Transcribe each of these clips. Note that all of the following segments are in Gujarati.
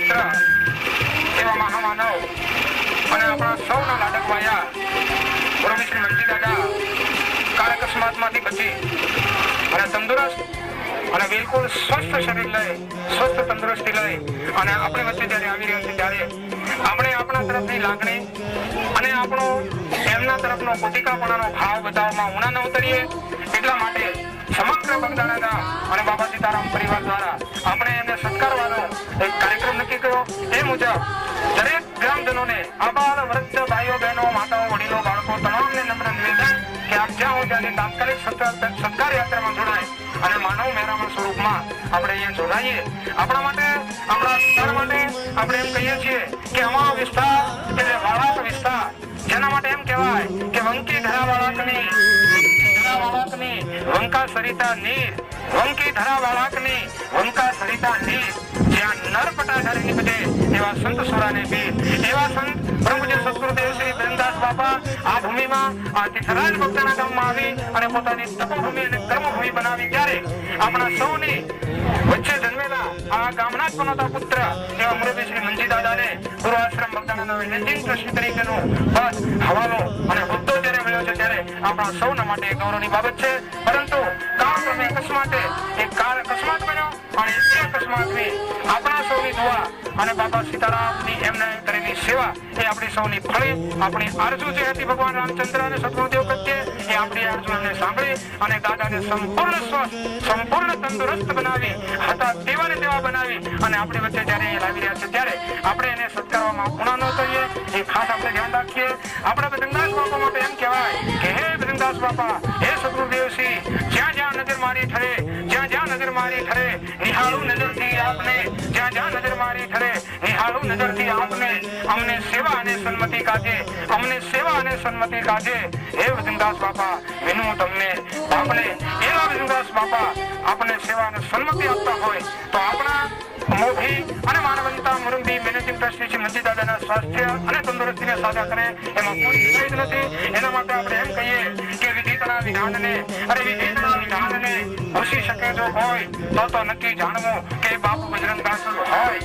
પુત્ર એવા મહામાનવ અને આપણા સૌના લાડકવાયા પૂર્વ શ્રી મંજી દાદા કાર અકસ્માતમાંથી બચી અને તંદુરસ્ત અને બિલકુલ સ્વસ્થ શરીર લઈ, સ્વસ્થ તંદુરસ્તી લઈ અને આપણી વચ્ચે જ્યારે આવી રહ્યા છે ત્યારે આપણે આપણા તરફની લાગણી અને આપણો એમના તરફનો પોતિકાપણાનો ભાવ બતાવવામાં ઉણા ન ઉતરીએ એટલા માટે સમગ્ર બગદાણાના અને બાબા સીતારામ પરિવાર દ્વારા આપણે એમને સત્કારવાનો એક કાર્યક્રમ નક્કી કર્યો. એ મુજબ દરેક ગ્રામજનોને આબાલ વૃદ્ધ ભાઈઓ બહેનો માતાઓ વડીલો બાળકો તમામને નમ્ર નિવેદન કે આપ જ્યાં હો ત્યાંથી તાત્કાલિક સત્કાર યાત્રામાં જોડાય અને માનવ મહેરામણ સ્વરૂપમાં આપણે અહીંયા જોડાઈએ. આપણા માટે, આપણા વિસ્તાર માટે આપણે એમ કહીએ છીએ કે અમારો વિસ્તાર એટલે વાળાક વિસ્તાર, જેના માટે એમ કહેવાય કે વંકી ધરા વાળાકની વંકા સરિતા નીર, વંકી ધરા વાળાકની વંકા સરિતા નીર, જ્યાં નરપટા ધરી નીપજે એવા સંત સુરાને બીર, એવા સંત બ્રહ્મજ્ઞ સદગુરુદેવ શ્રી પ્રેમદાસ બાપા આ ભૂમિમાં આ તિથરાજ બગદાણા ગામમાં આવી અને પોતાની તપોભૂમિ અને કર્મભૂમિ બનાવી ત્યારે આપણા સૌની વચ્ચે જન્મેલા આ ગામના જ બનોતા પુત્ર એવા મુરબ્બી શ્રી મંજી દાદાને પૂર્વ આશ્રમ બગદાણાનો મેનેજિંગ ટ્રસ્ટી તરીકેનું પદ, હવાલો અને હોદ્દો જ્યારે મળ્યો છે ત્યારે આપણા સૌના માટે ગૌરવની બાબત છે. પરંતુ કાળક્રમે અકસ્માતે એક કાર અકસ્માત બન્યો અને એ અકસ્માતની આપણા સૌની દુઆ અને બાબા સીતારામની એમને કરેલી સેવા એ આપણી સૌની ફળી, આપણી આરજુ જે હતી ભગવાન રામચંદ્ર અને સદગુરુદેવ પ્રત્યે એ આપણી આરજુ એમને સાંભળી અને દાદાને સંપૂર્ણ સ્વસ્થ, સંપૂર્ણ તંદુરસ્ત બનાવી હતા તેવાને તેવા બનાવી અને આપણી વચ્ચે જયારે એ લાવી રહ્યા છે ત્યારે આપણે એને સત્કારવામાં ઉણા ન કરીએ એ ખાસ આપણે ધ્યાન રાખીએ. આપણે બજરંગદાસ બાપા માટે એમ કહેવાય કે હે બજરંગદાસ બાપા, હે સદગુરુદેવશ્રી, જ્યાં જ્યાં નજર મારી ઠરે, જ્યાં જ્યાં નજર મારી ઠરે નિહાળું નજરથી આપને, જ્યાં જ્યાં નજર મારી ઠરે નિહાળું નજરથી આપને, અમને સેવા અને સન્મતિ કાજે, અમને સેવા અને સન્મતિ કાજે. હે બજરંગદાસ બાપા, વિનવું તમને આપણે એવા બજરંગદાસ બાપા આપણને સેવા અને સન્મતિ આપતા હોય તો આપણા મોભી અને માનવંતા મુરબ્બી મેનેજિંગ ટ્રસ્ટી શ્રી મંજી દાદાના સ્વાસ્થ્ય અને તંદુરસ્તીને સાજા કરે એમાં કોઈ વિષય જ નથી. એના માટે આપણે એમ કહીએ કે વિધિના વિધાનને પૂછી શકે જો હોય તો નક્કી જાણવું કે બાપુ બજરંગદાસ હોય.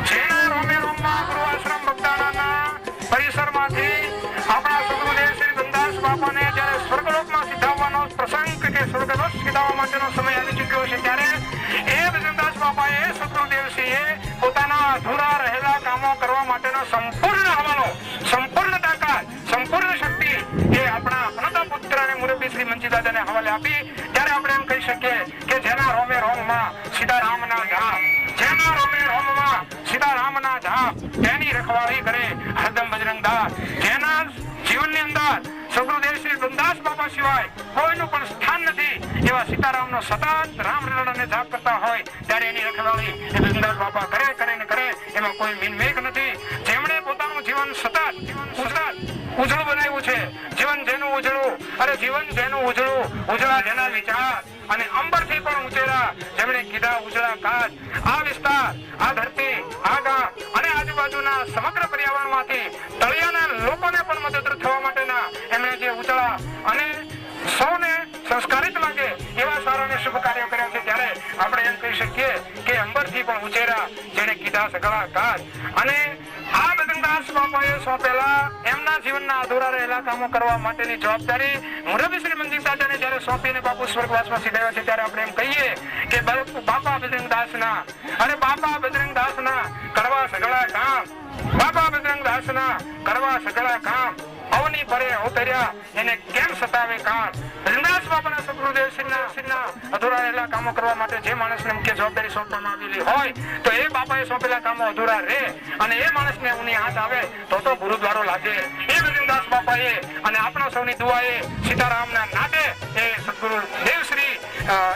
જેના રોમે રોમમાં ગુરુ આશ્રમ બગદાણાના પરિસરમાંથી આપણા સદગુરુદેવ શ્રી બજરંગદાસ બાપાને જ્યારે સ્વર્ગલોકમાં સિધાવવાનો પ્રસંગ કે સ્વર્ગલોક સિધાવવા માટેનો સમય આવી ચૂક્યો છે ત્યારે એ બજરંગદાસ બાપાએ સદગુરુદેવશ્રીએ પોતાના અધૂરા રહેલા કામો કરવા માટેનો સંપૂર્ણ હવાલો, સંપૂર્ણ તાકાત, સંપૂર્ણ શક્તિ એ આપણા અપનતા પુત્ર અને મુરબ્બી શ્રી મંજી દાદાને હવાલે આપી ત્યારે આપણે એમ કહી શકીએ કે જેના રોમે રોમમાં સીતારામના ધામ, જેના રોમે રોમમાં સીતારામના ધામ તેની રખવાળી કરે હરદમ બજરંગદાસ, જેના જીવનની અંદર સદગુરુદેવ શ્રી બજરંગદાસ બાપા સિવાય કોઈનું પણ સ્થાન નથી એવા સીતારામનો સતત રામ રણને જાપ કરતા હોય ત્યારે એની રખવાળી એ બજરંગદાસ બાપા કરે એમાં કોઈ મિનમેક નથી. જેમણે પોતાનું જીવન સતત ઉજળું બનાવ્યું છે, જીવન જેનું ઉજળું, અરે જીવન જેનું ઉજળું, ઉજળા જેના વિચાર અને અંબરથી પણ ઉચેરા જેમણે કીધા ઉજળા કાજ, આ વિસ્તાર, આ ધરતી, આ ગામ અને આજુબાજુના સમગ્ર પર્યાવરણમાંથી તળિયાના લોકોને પણ મદદરૂપ થવા માટેના એમણે જે ઉજળા અને સૌને સંસ્કારિત લાગે એવા સારા અને શુભ કાર્યો કર્યા છે ત્યારે આપણે એમ કહી શકીએ કે અંબરથી પણ ઉચેરા જેને કીધા સગળા કાજ અને આ બજરંગદાસ બાપાએ સોંપેલા એમના જીવનના અધૂરા રહેલા કામો કરવા માટેની જવાબદારી મુરબ્બી શ્રી મંજી દાદાને જ્યારે સોંપીને બાપુ સ્વર્ગવાસમાં સીધાવ્યા છે ત્યારે આપણે એમ કહીએ કે બાપા બજરંગદાસના અને બાપા બજરંગદાસના કરવા સગળા કામ, બાપા બજરંગદાસના કરવા સગળા કામ અવની પરે અવતર્યા એને કેમ સતાવે કામ. બજરંગદાસ બાપાના સદગુરુદેવ શ્રીના અધૂરા રહેલા કામો કરવા માટે જે માણસને મુખ્ય જવાબદારી સોંપવામાં આવેલી હોય તો એ બાપાએ સોંપેલા કામો અધૂરા રહે અને એ માણસને ઊની હાથ આવે તો ગુરુદ્વારો લાગે. એ બજરંગદાસ બાપાએ અને આપણા સૌની દુઆએ સીતારામના નાતે એ સદગુરુ દેવશ્રી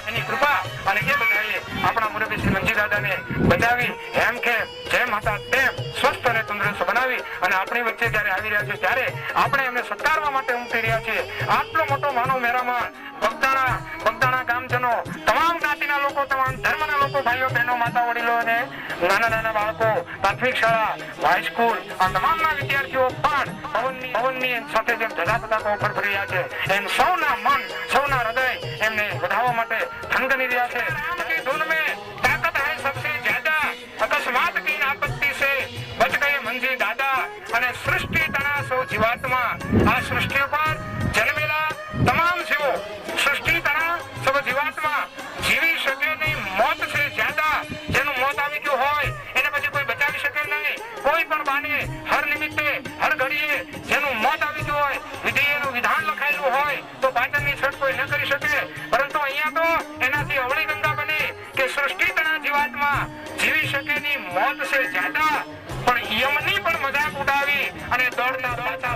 એની કૃપા અને એ બધાએ આપણા મુરબ્બી શ્રી મંજી દાદાને બચાવી હેમ ખેમ જેમ હતા તેમ સ્વસ્થ અને તંદુરસ્ત બનાવી અને આપણી વચ્ચે જયારે આવી રહ્યા છે ત્યારે આપણે એમને સત્કારવા માટે ઉમટી રહ્યા છીએ. આટલો મોટો માનવ મેરામણ બગદાણા ગામજનો, તમામ જ્ઞાતિના લોકો, તમામ ધર્મના લોકો, ભાઈઓ બહેનો, માતા વડીલો અને નાના બાળકો, પ્રાથમિક શાળા, હાઈસ્કૂલ આ તમામના વિદ્યાર્થીઓ પણ પવનની સાથે જેમ ધજા પતાકો ઉપર ફરી રહ્યા છે એમ સૌના મન, સૌના હૃદય એમને વધાવવા માટે થનગની રહ્યા છે. ધૂન મેં તાકત હૈ સબસે જ્યાદા, અકસ્માત કી આપત્તિ સે અને સૃષ્ટિ તણા સૌ જીવાત્મા આ સૃષ્ટિ ઉપર જન્મેલા તમામ જીવો સૃષ્ટિ તણા સૌ જીવાત્મા જીવી શકે નહીં. મોત છે જ્યાદા, જેનું મોત આવી ગયું હોય એને પછી કોઈ બચાવી શકે નહીં. કોઈ પણ બાને હર નિમિત્તે હર ઘડીએ જેનું મોત આવી ગયું હોય, વિધિનું વિધાન લખાયેલું હોય તો પાચનની છટ કોઈ ન કરી શકે. પરંતુ અહીંયા તો એનાથી અવળી ગંગા બની કે સૃષ્ટિ તણા જીવાત્મા જીવી શકે નહીં, મોત છે જ્યાદા, પણ યમની પણ મજાક ઉડાવી અને દોડના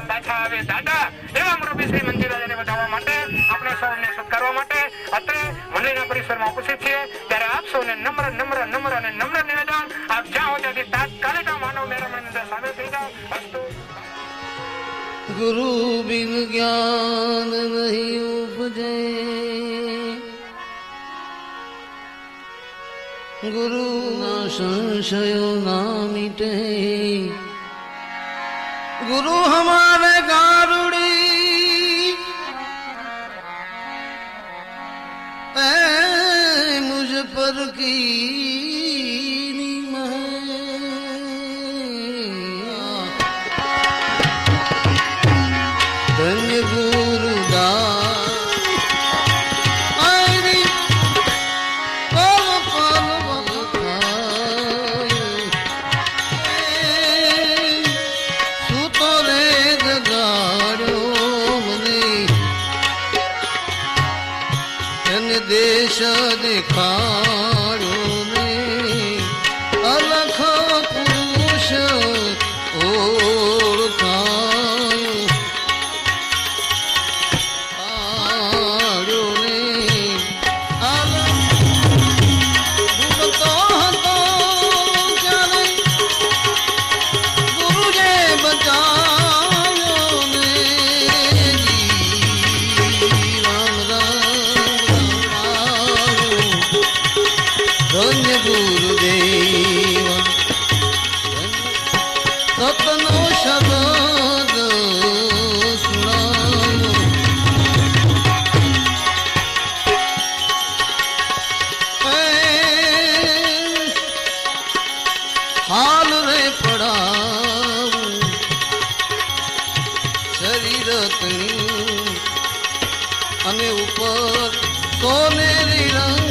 પાછા આવે દાદા. એવા મુરબ્બી શ્રી મંજીરાજાને બતાવવા માટે આપણે સૌને સત્કારવા માટે અત્રે મંડળીના પરિસરમાં ઉપસ્થિત છીએ. ત્યારે આપ સૌને નમ્ર અને નમ્ર નિવેદન, આપ જ્યાં હો ત્યાંથી તાત્કાલિક માનવ મેળામણની અંદર સામેલ થઈ જાઓ. અસ્તુ. ગુરુ બિન જ્ઞાન નહીં ઉપજે, ગુરુ ના સંશયો ના મીટે, गुरु हमारे गारुड़ी मुझ पर की धन्य देश दिखाड़ो ने अलख पुरुष ओळखायो ने तो जाने गुरु जे बचायो ने राम धन्य गुरुदेव सतनो शब्द सुनायो हाल रे पड़ाऊ शरीर अने ऊपर सोनेरी रंग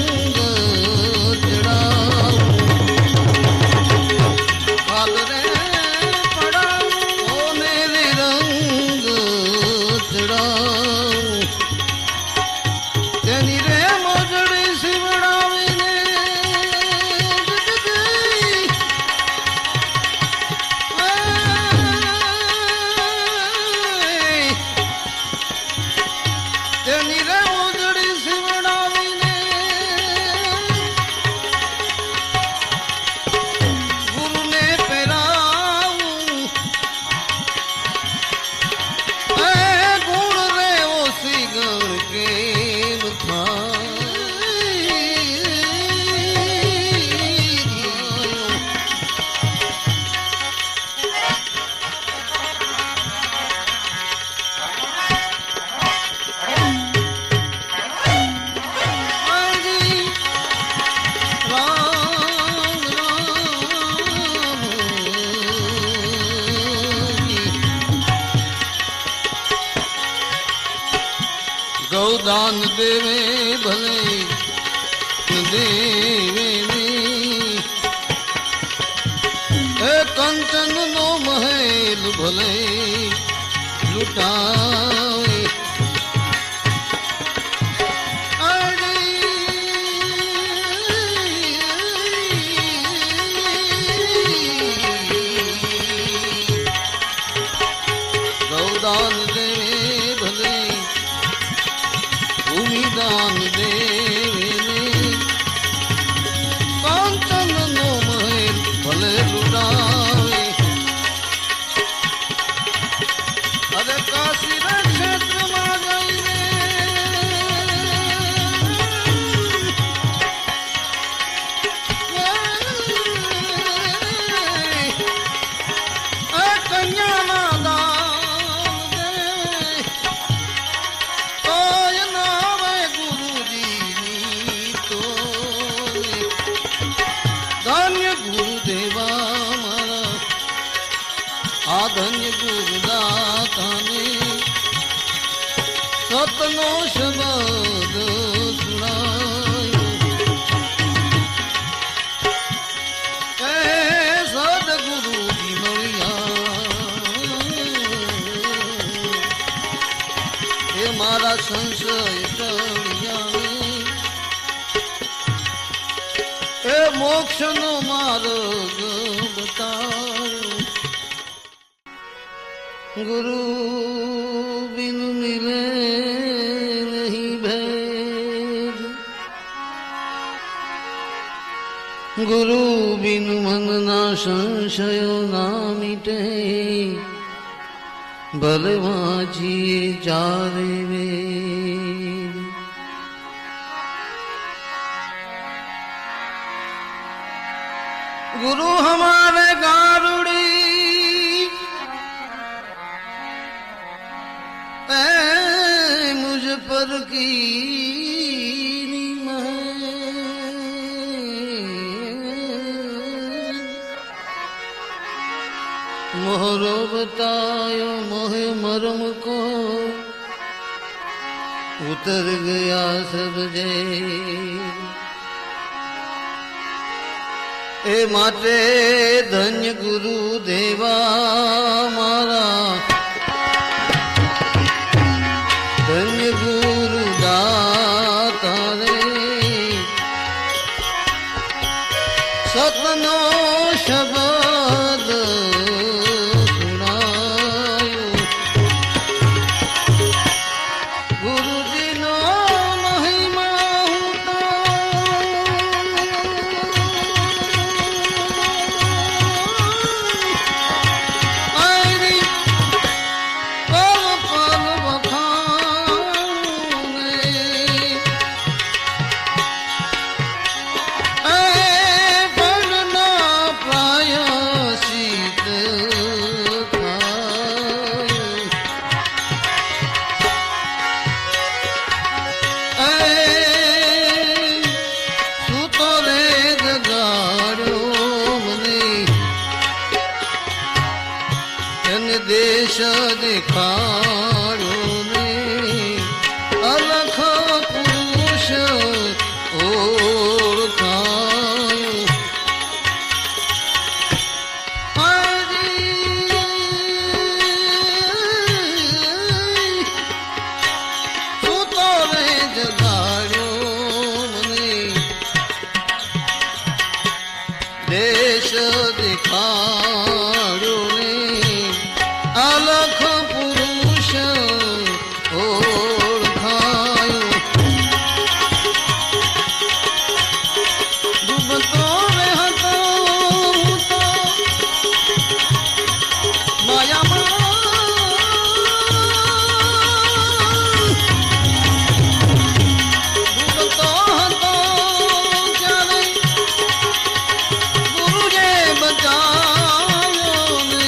गौदान देवे भले देवे कंचन नो महल भले लुटावे गौदान देवे भले दान देवे कांचन नो महल भले लुटावे अरे काशी આ ધન્ય ગુરુદાતાને સતનો શબ્દ સુણાયો એ સદગુરુજી મળ્યા એ મારા સંશય ટળ્યા એ મોક્ષનો માર્ગ બતાવ્યો गुरु बिन मिले नहीं भेद गुरु बिन मन ना संशयो ना मिटे भले वांचिए चारे वेद गुरु हमारे गारुड़ी मुझ पर की मोहरो बतायो मोहे मरम को उतर गया सब जे ए माटे धन्य गुरु देवा मारा धन्य गुरु दाता रे सतनो शब्द सुनायो गुरुजी नो महिमा हूँ तो आयरी पल पल बखान देश दिखाड़ो ने अलख पुरुष ओळखायो सुतो रे जगाड़ो मने देश दिखाड़ो ने अलख पुरुष ओळखायो डूबतो रहतो હું તો માયામાં ડૂબતો હતો ત્યારે ગુરુએ બચાવ્યો ને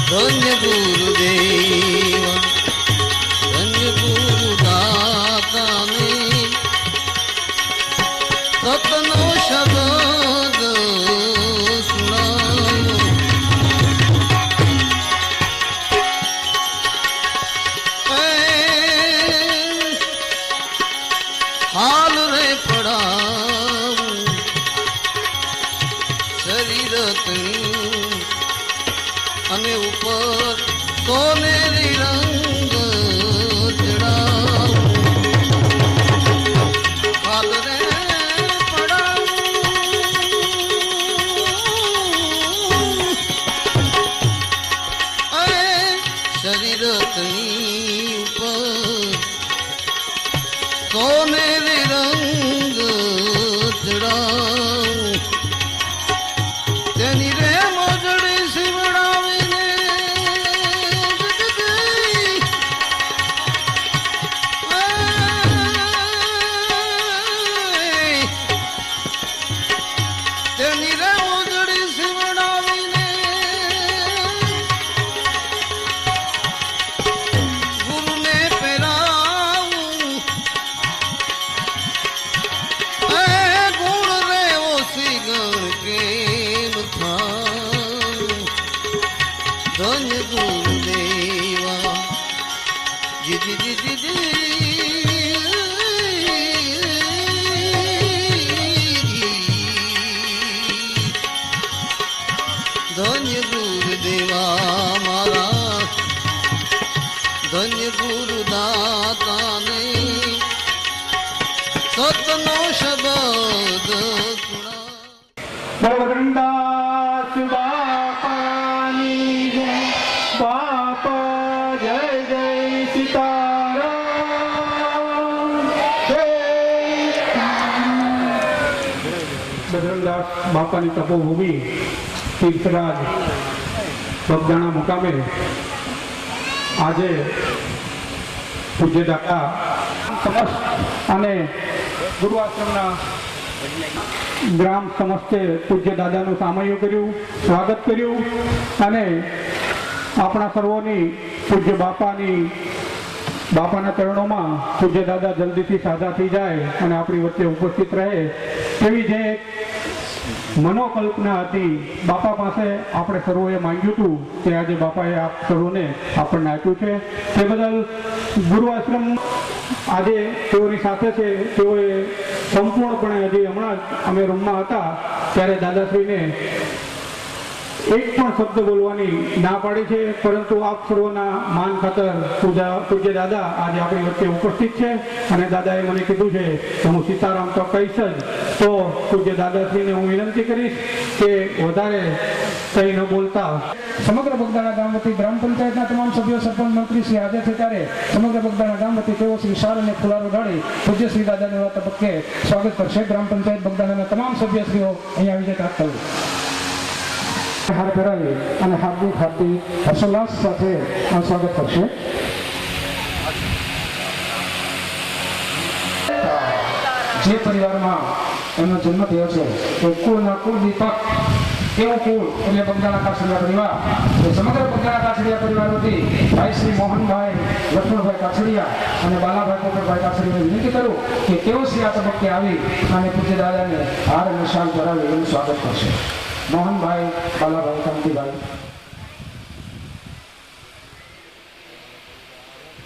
धन्य गुरुदेव धन्य गुरुदाता ने सतनो शब्द सुनायो हाल रे पड़ाऊं शरीर અને ઉપર સોનેરી રંગ ચડાવું હાલ રે પડાવું અરે શરીરતની ઉપર સોનેરી રંગ ચડાવું તેની રે મોજડી શિવડાવીને તેની રે મોજડી શિવડાવીને ધન્ય ગુરુદેવા જીજી જીજી ધન્ય ગુરુદેવા મારા ધન્ય ગુરુદાતાને સતનો શબ્દ બજરંગદાસ બાપાની જય બાપા જય જય સીતારામ જય બજરંગદાસ બાપાની તપોભૂમિ તીર્થરાજ બગદાણા મુકામે આજે પૂજ્ય દાતા સમસ્ત અને ગુરુ આશ્રમના ગ્રામ સમસ્તે પૂજ્ય દાદાનું સામયું કર્યું, સ્વાગત કર્યું અને આપણા સર્વોની પૂજ્ય બાપાના ચરણોમાં પૂજ્ય દાદા જલ્દીથી સાજા થઈ જાય અને આપણી વચ્ચે ઉપસ્થિત રહે એવી જે મનોકલ્પના હતી બાપા પાસે આપણે સર્વોએ માંગ્યું હતું તે આજે બાપાએ આપ સર્વોને આપણને આપ્યું છે. તે બદલ ગુરુ આશ્રમ આજે તેઓની સાથે છે. તેઓએ સંપૂર્ણપણે હજી હમણાં જ અમે રૂમમાં હતા ત્યારે દાદાશ્રીને એક પણ શબ્દ બોલવાની ના પાડી છે, પરંતુ આપ સર્વના માન ખાતર પૂજ્ય દાદા આજે આપણી વચ્ચે ઉપસ્થિત છે અને દાદાએ મને કીધું છે કે હું સીતારામ તો કહીશ જ. તો પૂજ્ય દાદાશ્રીને હું વિનંતી કરીશ કે વધારે કંઈ ન બોલતા સમગ્ર બગદાણા ગામ વતી ગ્રામ પંચાયતના તમામ સભ્યો સરપંચ મંત્રી શ્રી હાજર છે ત્યારે સમગ્ર બગદાણા ગામ વતી તેઓ શ્રી શાલ અને ફુલારો ઢાળી પૂજ્ય શ્રી દાદાના તબક્કે સ્વાગત કરશે. ગ્રામ પંચાયત બગદાણાના તમામ સભ્યશ્રીઓ અહીંયા વિજય પ્રાપ્ત કરવું હાર પહેરાવી અને હાર્દિક હર્ષોલ્લાસ સાથે સ્વાગત કરશે. જે પરિવારમાં એમનો જન્મ થયો છે તે કુળના કુળ દીપક કેવું કુળ એટલે બગદાણા કાછડિયા પરિવાર. સમગ્ર બગદાણા કાછડિયા પરિવાર વતી ભાઈ શ્રી મોહનભાઈ લક્ષ્મણભાઈ કાછડિયા અને બાલાભાઈ પોપટભાઈ કાછડિયાને વિનંતી કરું કે તેઓ શ્રી આ તબક્કે આવી અને પૂજ્ય દાદાને હાર અને શાલ કરાવી એનું સ્વાગત કરશે. મોહનભાઈ, બાલાભાઈ, કાંતિભાઈ.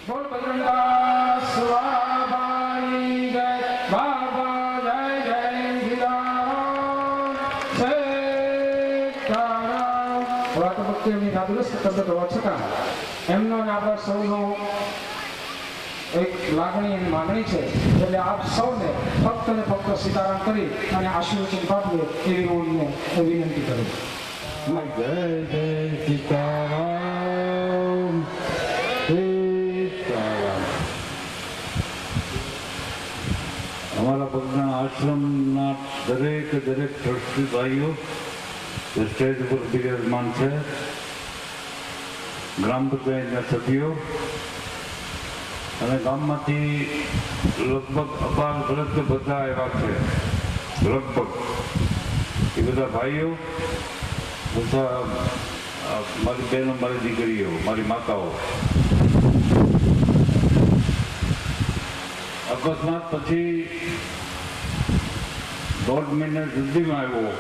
બોલ બજરંગદાસ બાબાની જય, બાબા જય જય સીતારામ સીતારામ. આ તબક્કે એમની નાદુરસ્ત તબિયત હોવા છતાં એમનો અને આપણા સૌનો એક લાગણી અને માંગણી છે એટલે આપ સૌને ફક્ત ને ફક્ત સીતારામ કરી અને આશીર્વચન પાઠવે એવી હું વિનંતી કરું. જય જય સીતારામ સીતારામ. અમારા બગદાણા આશ્રમના દરેક ટ્રસ્ટી ભાઈઓ સ્ટેજ ઉપર બિરાજમાન છે, ગ્રામ પંચાયતના સભ્યો અને ગામમાંથી લગભગ અપાર ભરત બધા આવ્યા છે. લગભગ એ બધા ભાઈઓ બધા મારી બહેનો, મારી દીકરીઓ, મારી માતાઓ. અકસ્માત પછી 1.5 મિનિટ સુધીમાં આવ્યો.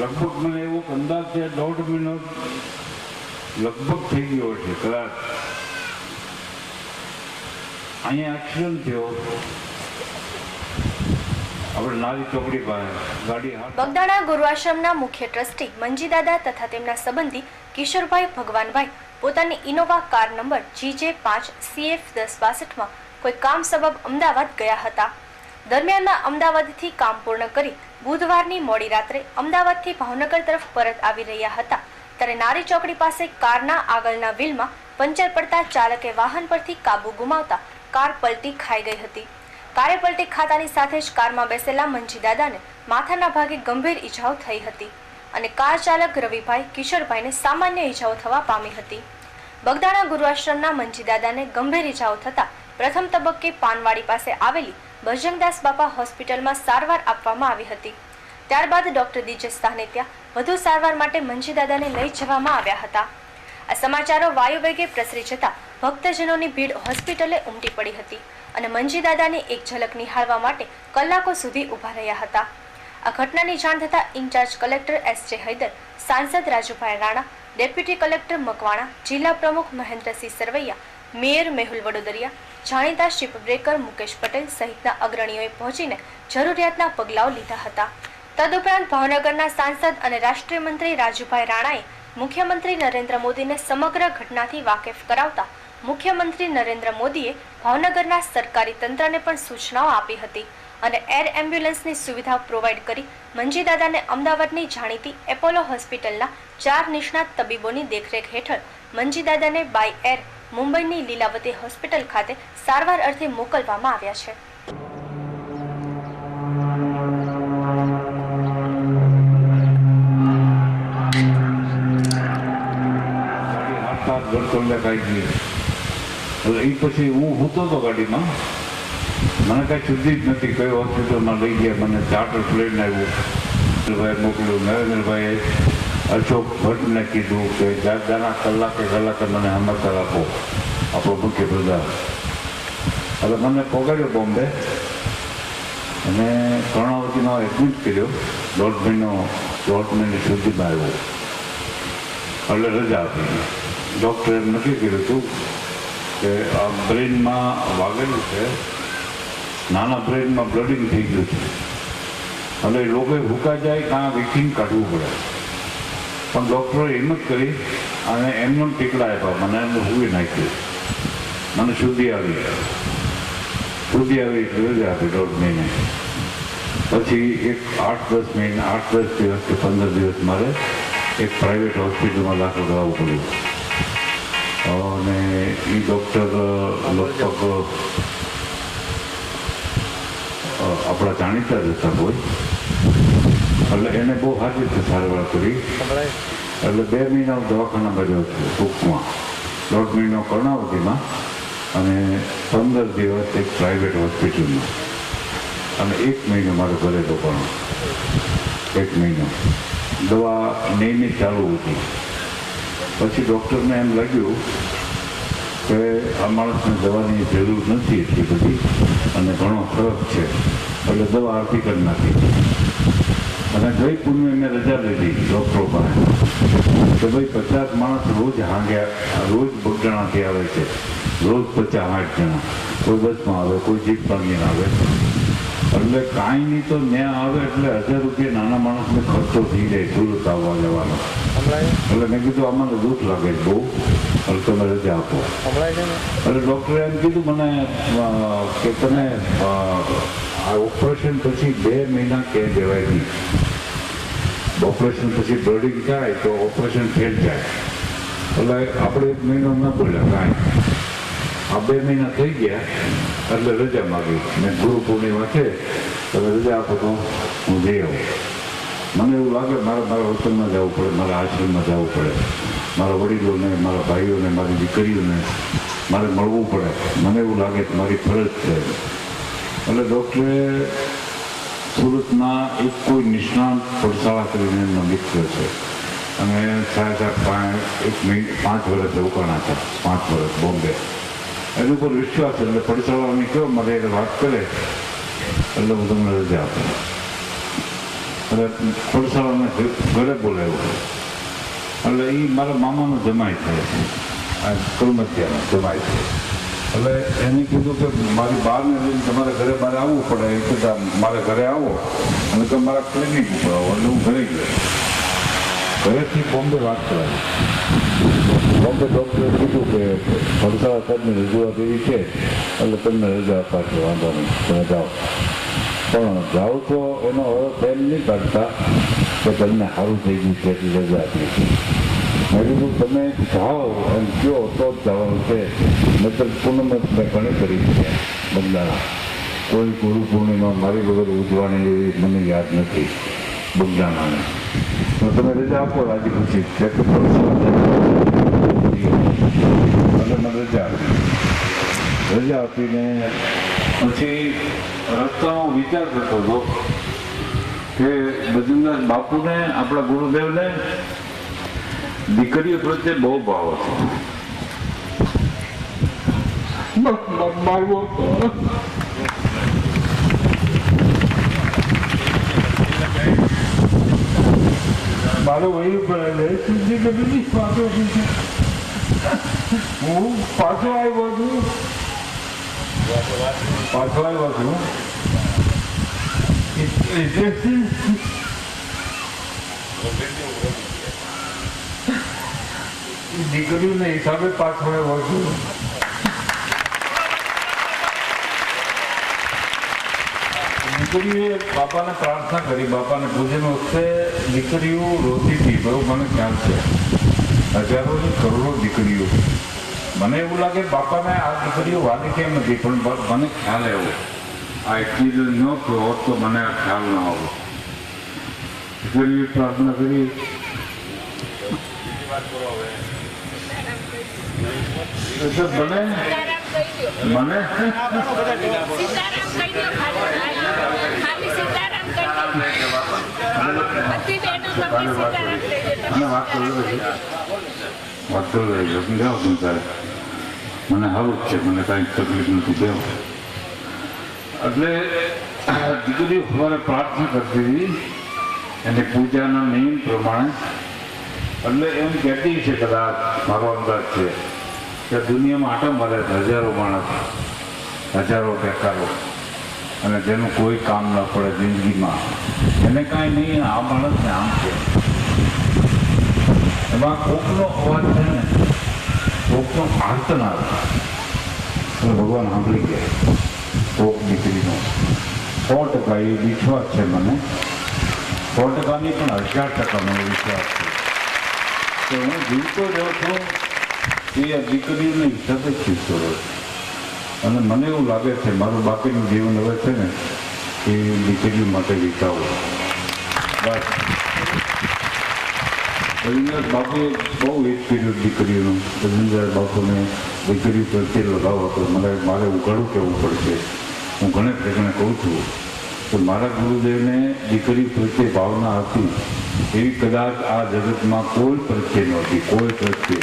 લગભગ મને એવો અંદાજ છે 1.5 મિનિટ લગભગ થઈ ગયો છે કદાચ. અહીંયા એક્સિડન્ટ થયો આપણે નારી ચોકડી પાસે ગાડી. બગદાણા ગુરુ આશ્રમના મુખ્ય ટ્રસ્ટી મંજીદાદા તથા તેમના સંબંધી કિશોરભાઈ ભગવાનભાઈ પોતાની ઇનોવા કાર નંબર GJ5CF1062માં કોઈ કામ સબબ અમદાવાદ ગયા હતા. દરમિયાનમાં અમદાવાદથી કામ પૂર્ણ કરી બુધવારની મોડી રાત્રે અમદાવાદથી ભાવનગર તરફ પરત આવી રહ્યા હતા ત્યારે નારી ચોકડી પાસે કારના આગળના વ્હીલમાં પંચર પડતા ચાલકે વાહન પરથી કાબુ ગુમાવતા કાર પલટી ખાઈ ગઈ હતી. કારે પલટી ખાતાની સાથે જ કારમાં બેસેલા મંજીદાદાને માથાના ભાગે ગંભીર ઈજાઓ થઈ હતી અને કાર ચાલક રવિભાઈ કિશોરભાઈને સામાન્ય ઈજાઓ થવા પામી હતી. બગદાણા ગુરુ આશ્રમના મંજીદાદાને ગંભીર ઈજાઓ થતા પ્રથમ તબક્કે પાનવાડી પાસે આવેલી બજરંગદાસ બાપા હોસ્પિટલમાં સારવાર આપવામાં આવી હતી. ત્યારબાદ ડોક્ટર દીજે શાહને ત્યાં વધુ સારવાર માટે મંજીદાદાને લઈ જવામાં આવ્યા હતા. આ સમાચારો વાયુવેગે પ્રસરી જતા ભક્તજનોની ભીડ હોસ્પિટલે ઉમટી પડી હતી અને મંજીદાદાની એક ઝલક નિહાળવા માટે કલાકો સુધી ઊભા રહ્યા હતા. આ ઘટનાની જાણ થતાં ઇન્ચાર્જ કલેક્ટર એસ.જે. હૈદર, સાંસદ રાજુભાઈ રાણા, ડેપ્યુટી કલેક્ટર મકવાણા, જિલ્લા પ્રમુખ મહેન્દ્રસિંહ સરવૈયા, મેયર મેહુલ વડોદરિયા, જાણીતા શિપ બ્રેકર મુકેશ પટેલ સહિતના અગ્રણીઓએ પહોંચીને જરૂરિયાતના પગલાઓ લીધા હતા. તદુપરાંત ભાવનગરના સાંસદ અને રાષ્ટ્રીય મંત્રી રાજુભાઈ રાણાએ મુખ્યમંત્રી નરેન્દ્ર મોદીને સમગ્ર ઘટનાથી વાકેફ કરાવતા મુખ્યમંત્રી નરેન્દ્ર મોદીએ ભાવનગરના સરકારી તંત્રને પણ સૂચનાઓ આપી હતી અને એર એમ્બ્યુલન્સની સુવિધા પ્રોવાઈડ કરી મંજીદાદાને અમદાવાદની જાણીતી એપોલો હોસ્પિટલના 4 નિષ્ણાત તબીબોની દેખરેખ હેઠળ મંજીદાદાને બાય એર મુંબઈની લીલાવતી હોસ્પિટલ ખાતે સારવાર અર્થે મોકલવામાં આવ્યા છે. એ પછી હું સૂતો હતો ગાડીમાં, મને કાંઈ શુદ્ધિ જ નથી. કઈ હોસ્પિટલમાં લઈ ગયા, મને ચાર્ટર પ્લેન આવ્યું, મોકલ્યું. નરેન્દ્રભાઈએ અશોક ભટ્ટને કીધું કે દાદાના કલાકે મને સમાચાર આપો, આપણો મુખ્યપ્રધાન. એટલે મને પગાડ્યો બોમ્બે અને કર્ણાવતીમાં એડમિટ કર્યો. 1.5 મહિને સુધીમાં આવ્યો. એટલે રજા આપી. ડૉક્ટરે એમ નક્કી કર્યું હતું કે આ બ્રેઇનમાં વાગેલું છે, નાના બ્રેઇનમાં બ્લડિંગ થઈ ગયું છે. એટલે એ લોકોએ ભૂકા જાય કાં વેક્સિન કાઢવું પડે. પણ ડૉક્ટરે હિંમત કરી અને એમને ટીકડા આપ્યા. મને એમને સૂવી નાખ્યું. મને શુદ્ધિ આવી રજા આપી 1.5 મહિને. પછી એક 8-10 મહિને 8-10 દિવસ કે 15 દિવસ મારે એક પ્રાઇવેટ હોસ્પિટલમાં દાખલ કરાવવું પડ્યું. અને એ ડૉક્ટર લગભગ આપણા જાણીતા જ હતા કોઈ. એટલે એને બહુ સારી રીતે સારવાર કરી. એટલે 2 મહિના દવાખાનામાં રહ્યો છું ટૂંકમાં. 1.5 મહિનો કર્ણાવતીમાં અને 15 દિવસ એક પ્રાઇવેટ હોસ્પિટલમાં. અને 1 મહિનો મારે ઘરે રોકાણો. 1 મહિનો દવા નિયમિત ચાલુ હતી. પછી ડૉક્ટરને એમ લાગ્યું કે આ માણસને દવાની જરૂર નથી એટલી બધી અને ઘણો ફરક છે. એટલે દવા આરતી કરી નાખી. અને ગઈ પૂર્વે મેં રજા લીધી ડૉક્ટરો પાસે કે ભાઈ 50 માણસ રોજ રોજ બગડાણાથી આવે છે. રોજ 50-60 જણા. કોઈ બસમાં આવે, કોઈ જીપ ભાંગીને આવે. એટલે કાંઈ નહીં તો ન્યા આવે એટલે 1000 રૂપિયા નાના માણસને ખર્ચો થઈ જાય સુરત આવવા જવાનો. એટલે મેં કીધું આમાં દુઃખ લાગે છે બહુ, એટલે તમે રજા આપો. એટલે ડૉક્ટરે એમ કીધું મને કે તમે આ ઓપરેશન પછી 2 મહિના ક્યાંય જવાય નહીં. ઓપરેશન પછી બ્લડિંગ જાય તો ઓપરેશન ફેલ જાય. એટલે આપણે 1 મહિનો ન બોલ્યા કાંઈ. આ 2 મહિના થઈ ગયા એટલે રજા માગી. મેં ગુરુ પૂર્ણિમા છે તમે રજા આપો તો હું જઈ આવું. મને એવું લાગે મારા વતનમાં જવું પડે, મારા આશ્રમમાં જવું પડે, મારા વડીલોને, મારા ભાઈઓને, મારી દીકરીઓને મારે મળવું પડે. મને એવું લાગે કે મારી ફરજ છે. એટલે ડૉક્ટરે સુરતના એક કોઈ નિષ્ણાંત પડસાળા કરીને એમનો મિત્ર છે અને 5 વર્ષ રોકાણા હતા. 5 વર્ષ બોમ્બે. એની ઉપર વિશ્વાસ. એટલે પડસાળાની કહો મારે એને વાત કરે એટલે હું તમને રજા આપું. એટલે પડસાળાને ઘરે બોલાવ્યો. એટલે એ મારા મામાનો જમાઈ થાય છે, આ કલમતિયાનો જમાઈ છે. એટલે એને કીધું કે મારી બહારને લઈને તમારે ઘરે મારે આવવું પડે. એ કીધા મારે ઘરે આવો અને કે મારા ક્લિનિક ઉપર આવો. એટલે હું ઘરે ગયો. ઘરેથી બોમ્બે વાત કરાવી. બોમ્બે ડૉક્ટરે કીધું કે પડસાળા સાહેબની રજૂઆત એવી છે એટલે તમને રજા અપાશે, વાંધો નહીં તમે જાઓ. પણ જાઓ તો એનો અર્થ એમ નહીં કાઢતા કે તમને સારું થઈ ગયું છે એટલી રજા આપી. મેં કીધું તમે જાઓ એમ કહો તો જ જવાનું છે. નહીતર પૂનમ મેં ઘણી કરી છે બગદાણા. કોઈ ગુરુ પૂર્ણિમા મારી વગર ઉજવાણી એવી મને યાદ નથી બગદાણાને. તો તમે રજા આપો રાજી ખુશી. અને મને રજા આપીને પછી રસ્તાનો વિચાર કરતો હતો કે બજરંગદાસ બાપુને, આપણા ગુરુદેવને દીકરીઓ પ્રત્યે બહુ ભાવ હતો. મારો વહી પડે દીકરી પાછો હું પાછો આવ્યો છું દીકરીઓના હિસાબે પાછો આવ્યો છું. દીકરીએ બાપાને પ્રાર્થના કરી, બાપાને પૂજન વખતે દીકરીઓ રોતી હતી, બરોબર મને ખ્યાલ છે. હજારોની કરોડો દીકરીઓ. મને એવું લાગે બાપાને આ દીકરીઓ વાલી કેમ નથી, પણ મને ખ્યાલ આવ્યો આ એટલી ન થયો તો મને આ ખ્યાલ ન આવ્યો. દીકરીએ પ્રાર્થના કરી, મને મને સારું જ છે, મને કાંઈ તકલીફ નથી દેવું. એટલે દીકરી સવારે પ્રાર્થના કરતી હતી એને પૂજાના નિયમ પ્રમાણે. એટલે એમ કહેતી છે, કદાચ મારો અંદાજ છે કે દુનિયામાં આટો મારે હજારો માણસ, હજારો બેકારો, અને જેનું કોઈ કામ ન પડે જિંદગીમાં, એને કાંઈ નહીં, આ માણસને આમ છે. એમાં કોકનો અવાજ છે ને, કોકનો આર્તનાદ તો ભગવાન સાંભળી ગયા. કોક દીકરીનો 100% એ વિશ્વાસ છે મને, 100% નહીં પણ 1000% મને વિશ્વાસ છે કે હું જીવતો રહ્યો છું એ આ દીકરીઓને હિસાબે જ જીવતો રહ્યો છું. અને મને એવું લાગે છે મારું બાકીનું જીવન હવે છે ને એ દીકરીઓ માટે વિતાવું. બસ રવિન્દ્રનાથ બાપુએ બહુ હિત કર્યું દીકરીઓનું. રવિન્દ્રનાથ બાપુને દીકરી પ્રત્યે લગાવ હતો. મારે ઉઘાડું કહેવું પડશે. હું ઘણે પ્રશ્ન કહું છું કે મારા ગુરુદેવને દીકરી પ્રત્યે ભાવના હતી એવી કદાચ આ જગતમાં કોઈ પ્રત્યે નહોતી, કોઈ પ્રત્યે.